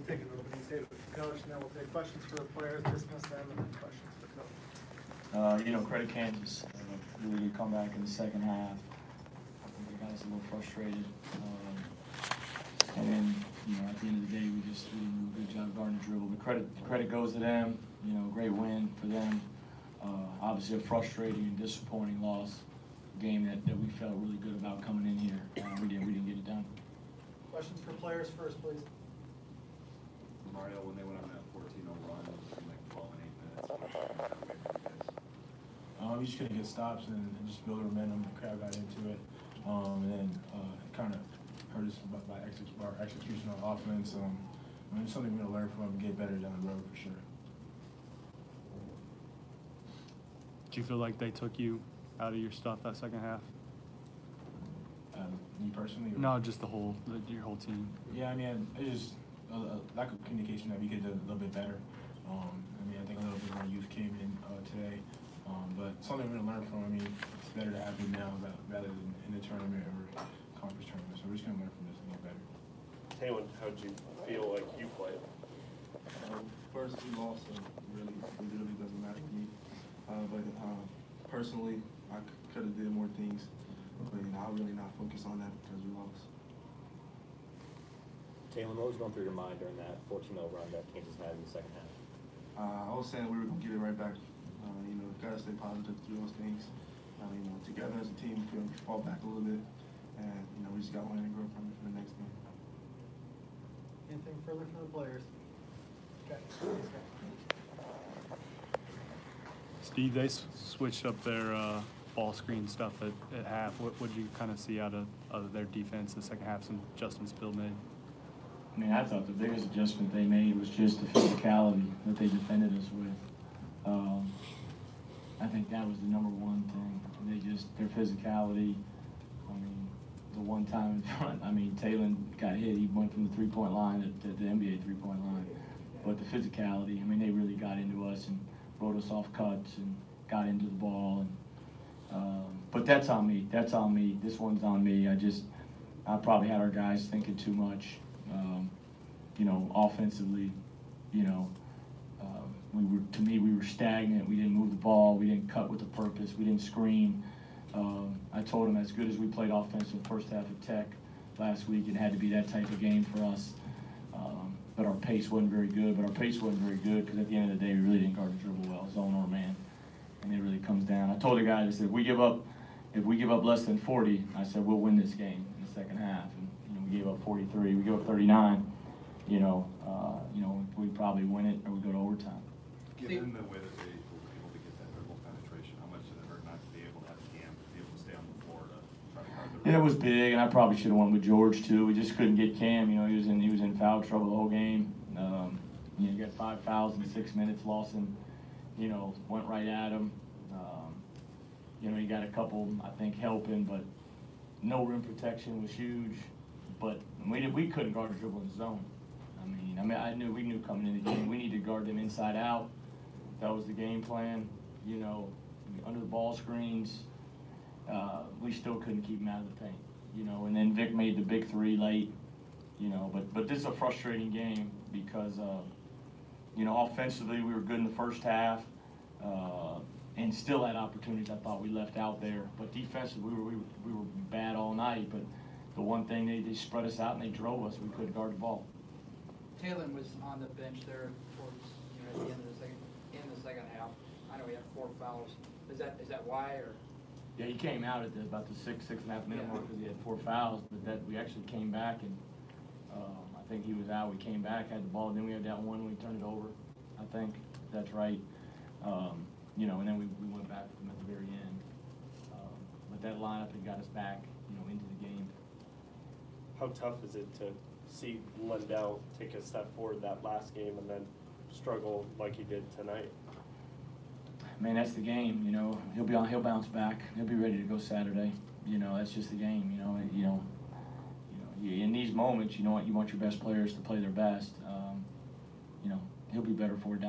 take an opening statement with the coach, and then we'll take questions for the players, dismiss them, and then questions for the coach. You know, credit Kansas. Really good comeback in the second half. I think they got us a little frustrated. And then, you know, at the end of the day, we didn't do a good job guarding the dribble. The credit goes to them. You know, great win for them. Obviously a frustrating and disappointing loss. Game that we felt really good about coming in here. We didn't get it done. Questions for players first, please. Mario, when they went on that 14-0 run, like 12 and 8 minutes, we just couldn't get stops and just build a momentum. The crowd got into it, and then it kind of hurt us by our execution on offense. It's something we're gonna learn from and get better down the road for sure. Do you feel like they took you out of your stuff that second half? Me personally? No, just your whole team. Yeah, I mean, it's just a lack of communication that we could do a little bit better. I mean, I think a little bit more youth came in today, but something we're gonna learn from. I mean, it's better to have it now rather than in the tournament or conference tournament. So we're just gonna learn from this and get better. Taylor, how did you feel like you played? First, we lost, so it really doesn't matter to me. But personally, I could have did more things, but you know, I really not focus on that because we lost. Taylor, what was going through your mind during that 14-0 run that Kansas had in the second half? I was saying we were gonna get it right back. You know, gotta stay positive through those things. You know, together as a team, we fall back a little bit, and you know, we just got to learn and grow from it for the next game. Anything further from the players? Okay. Steve, they switched up their ball screen stuff at half. What did you kind of see out of their defense in the second half? Some adjustments Bill made. I mean, I thought the biggest adjustment they made was just the physicality that they defended us with. I think that was the number one thing. Their physicality. I mean, the one time in front, I mean, Taylor got hit. He went from the three-point line to the NBA three-point line. But the physicality, I mean, they really got into us and wrote us off cuts and got into the ball. But that's on me. That's on me. This one's on me. I probably had our guys thinking too much. You know, offensively, you know, to me, we were stagnant. We didn't move the ball. We didn't cut with a purpose. We didn't screen. I told them as good as we played offense in the first half of Tech last week, it had to be that type of game for us. But our pace wasn't very good. But our pace wasn't very good because at the end of the day, we really didn't guard the dribble well, zone or man. And it really comes down. I told the guys, I said, if we give up less than 40, I said we'll win this game in the second half. And you know, we gave up 43. We gave up 39. You know, we probably win it or we go to overtime. Given the way that they were able to get that dribble penetration, how much did it hurt not to be able to have Cam be able to stay on the floor to try to guard the rim? Yeah, it was big, and I probably should have won with George too. We just couldn't get Cam. You know, he was in foul trouble the whole game. You know, he got 5 fouls in 6 minutes. Lawson, you know, went right at him. You know, he got a couple, I think, helping, but no rim protection was huge. But we couldn't guard the dribble in the zone. We knew coming in the game we needed to guard them inside out. That was the game plan. You know, under the ball screens, we still couldn't keep them out of the paint. You know, and then Vic made the big three late. You know, but this is a frustrating game because you know, offensively we were good in the first half, and still had opportunities I thought we left out there. But defensively we were bad all night. But the one thing they spread us out and they drove us. We couldn't guard the ball. Taylor was on the bench there towards, you know, at the end of the second half. I know he had 4 fouls. Is that why, or? Yeah, he came out at about the 6.5 minute mark because he had 4 fouls. But we actually came back and I think he was out. We came back, had the ball. Then we had that one when we turned it over. I think that's right. You know, and then we went back with them at the very end. But that lineup had got us back, you know, into the game. How tough is it to see Lendell take a step forward that last game and then struggle like he did tonight? Man, that's the game. You know, he'll bounce back. He'll be ready to go Saturday. You know, that's just the game. In these moments, you know what, you want your best players to play their best. You know, he'll be better for it down.